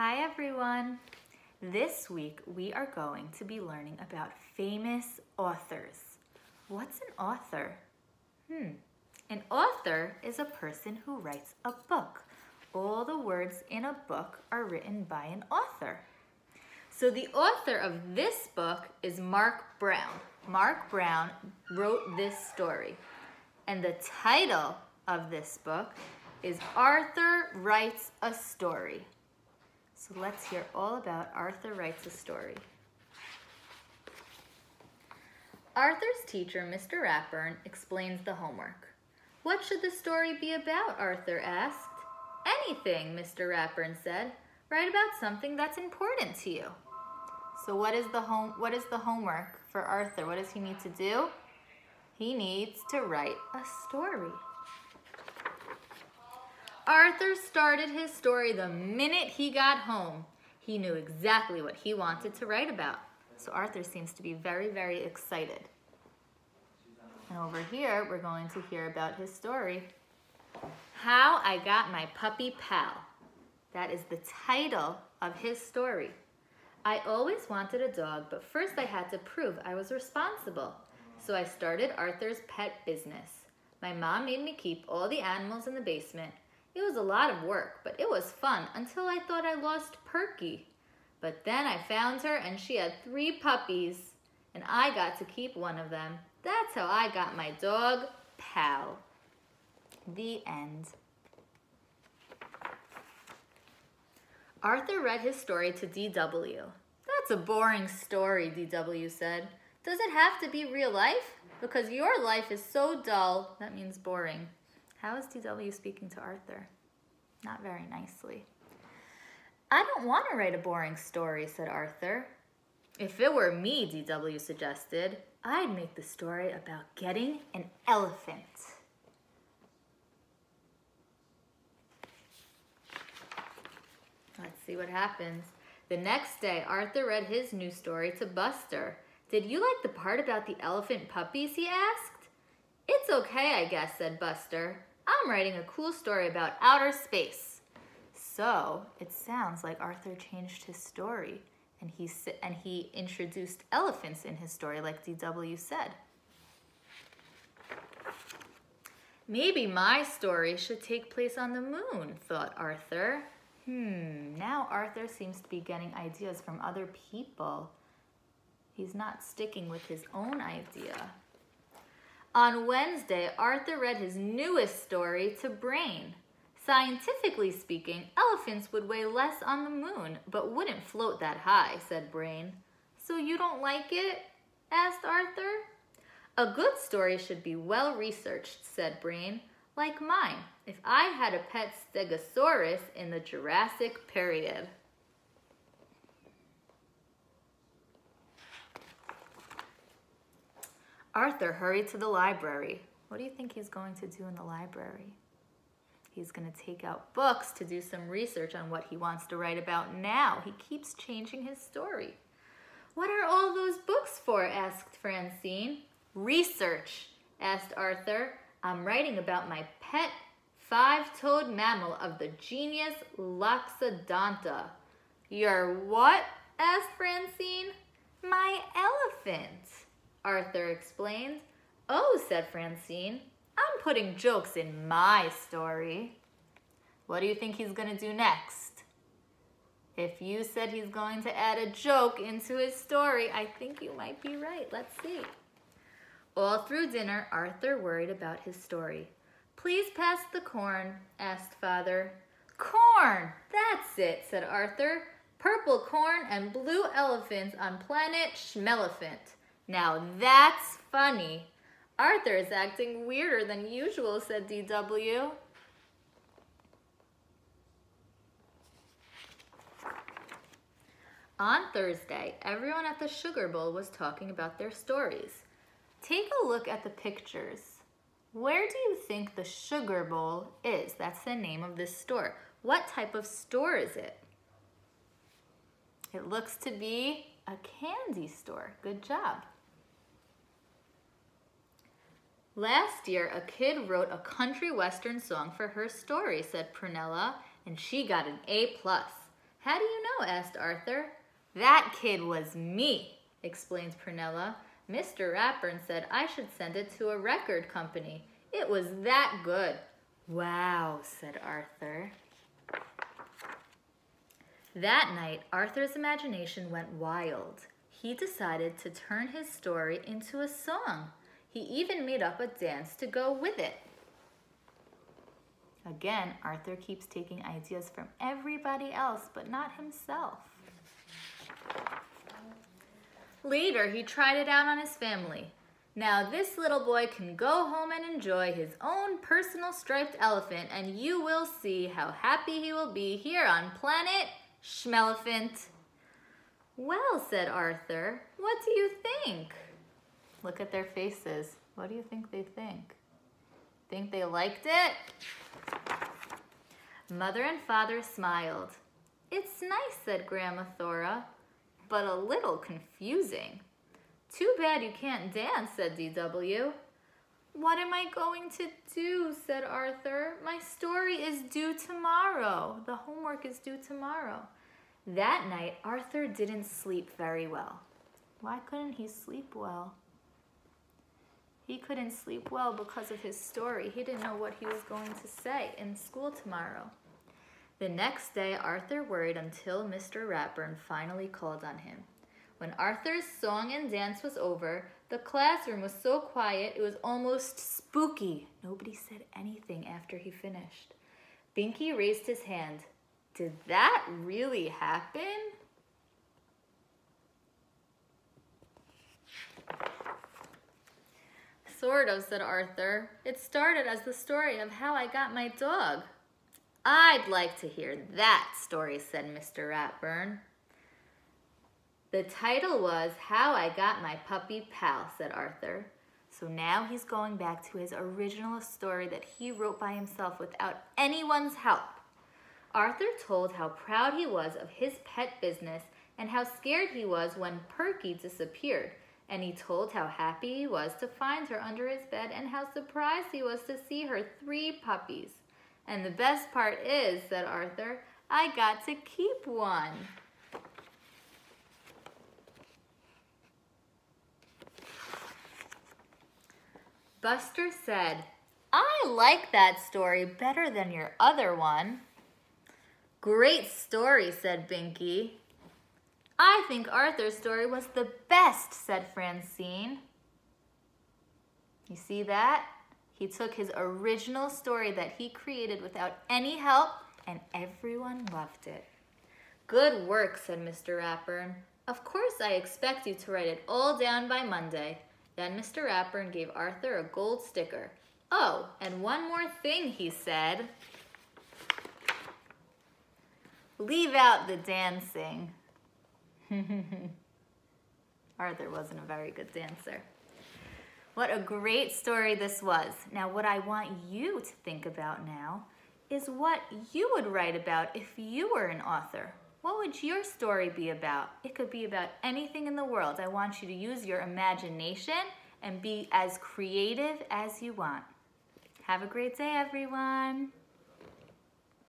Hi everyone! This week we are going to be learning about famous authors. What's an author? An author is a person who writes a book. All the words in a book are written by an author. So the author of this book is Mark Brown. Mark Brown wrote this story. And the title of this book is Arthur Writes a Story. So let's hear all about Arthur Writes a Story. Arthur's teacher, Mr. Ratburn, explains the homework. What should the story be about? Arthur asked. Anything, Mr. Ratburn said. Write about something that's important to you. So what is the homework for Arthur? What does he need to do? He needs to write a story. Arthur started his story the minute he got home. He knew exactly what he wanted to write about. So Arthur seems to be very, very excited. And over here, we're going to hear about his story. How I Got My Puppy Pal. That is the title of his story. I always wanted a dog, but first I had to prove I was responsible. So I started Arthur's pet business. My mom made me keep all the animals in the basement. It was a lot of work, but it was fun until I thought I lost Perky. But then I found her and she had 3 puppies, and I got to keep one of them. That's how I got my dog, Pal. The end. Arthur read his story to D.W. That's a boring story, D.W. said. Does it have to be real life? Because your life is so dull, that means boring. How is D.W. speaking to Arthur? Not very nicely. I don't want to write a boring story, said Arthur. If it were me, D.W. suggested, I'd make the story about getting an elephant. Let's see what happens. The next day, Arthur read his new story to Buster. Did you like the part about the elephant puppies, he asked. It's okay, I guess, said Buster. I'm writing a cool story about outer space. So it sounds like Arthur changed his story and he introduced elephants in his story like D.W. said. Maybe my story should take place on the moon, thought Arthur. Now Arthur seems to be getting ideas from other people. He's not sticking with his own idea. On Wednesday, Arthur read his newest story to Brain. Scientifically speaking, elephants would weigh less on the moon, but wouldn't float that high, said Brain. So you don't like it? Asked Arthur. A good story should be well researched, said Brain. Like mine, if I had a pet stegosaurus in the Jurassic period. Arthur hurried to the library. What do you think he's going to do in the library? He's going to take out books to do some research on what he wants to write about now. He keeps changing his story. What are all those books for? Asked Francine. Research, asked Arthur. I'm writing about my pet 5-toed mammal of the genus Loxodonta. Your what? Asked Francine. My elephant, Arthur explained. Oh, said Francine, I'm putting jokes in my story. What do you think he's going to do next? If you said he's going to add a joke into his story, I think you might be right. Let's see. All through dinner, Arthur worried about his story. Please pass the corn, asked Father. Corn! That's it, said Arthur. Purple corn and blue elephants on planet Schmelephant. Now that's funny. Arthur is acting weirder than usual, said D.W. On Thursday, everyone at the Sugar Bowl was talking about their stories. Take a look at the pictures. Where do you think the Sugar Bowl is? That's the name of this store. What type of store is it? It looks to be a candy store. Good job. Last year, a kid wrote a country western song for her story, said Prunella, and she got an A+. How do you know? Asked Arthur. That kid was me, explained Prunella. Mr. Ratburn said I should send it to a record company. It was that good. Wow, said Arthur. That night, Arthur's imagination went wild. He decided to turn his story into a song. He even made up a dance to go with it. Again, Arthur keeps taking ideas from everybody else, but not himself. Later, he tried it out on his family. Now this little boy can go home and enjoy his own personal striped elephant, and you will see how happy he will be here on planet Schmelephant. Well, said Arthur, what do you think? Look at their faces. What do you think they think? Think they liked it? Mother and father smiled. It's nice, said Grandma Thora, but a little confusing. Too bad you can't dance, said DW. What am I going to do, said Arthur. My story is due tomorrow. The homework is due tomorrow. That night, Arthur didn't sleep very well. Why couldn't he sleep well? He couldn't sleep well because of his story. He didn't know what he was going to say in school tomorrow. The next day, Arthur worried until Mr. Ratburn finally called on him. When Arthur's song and dance was over, the classroom was so quiet it was almost spooky. Nobody said anything after he finished. Binky raised his hand. Did that really happen? Sort of, said Arthur. It started as the story of how I got my dog. I'd like to hear that story, said Mr. Ratburn. The title was How I Got My Puppy Pal, said Arthur. So now he's going back to his original story that he wrote by himself without anyone's help. Arthur told how proud he was of his pet business and how scared he was when Perky disappeared. And he told how happy he was to find her under his bed and how surprised he was to see her 3 puppies. And the best part is, said Arthur, I got to keep one. Buster said, I like that story better than your other one. Great story, said Binky. I think Arthur's story was the best, said Francine. You see that? He took his original story that he created without any help, and everyone loved it. Good work, said Mr. Ratburn. Of course I expect you to write it all down by Monday. Then Mr. Ratburn gave Arthur a gold sticker. Oh, and one more thing, he said. Leave out the dancing. Arthur wasn't a very good dancer. What a great story this was. Now what I want you to think about now is what you would write about if you were an author. What would your story be about? It could be about anything in the world. I want you to use your imagination and be as creative as you want. Have a great day, everyone.